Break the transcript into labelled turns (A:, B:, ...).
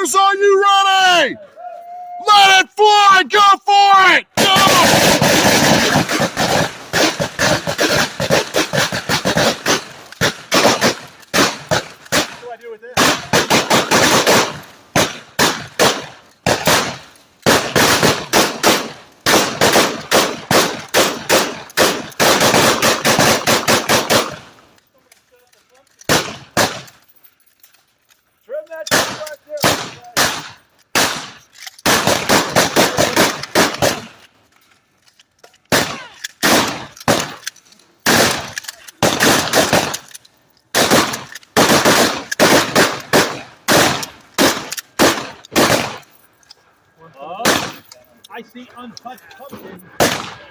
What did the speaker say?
A: Marcus, are you ready? Let it fly! Go for it! Go!
B: What do I do with this? Trim that thing right there. I see untouched pumpkin.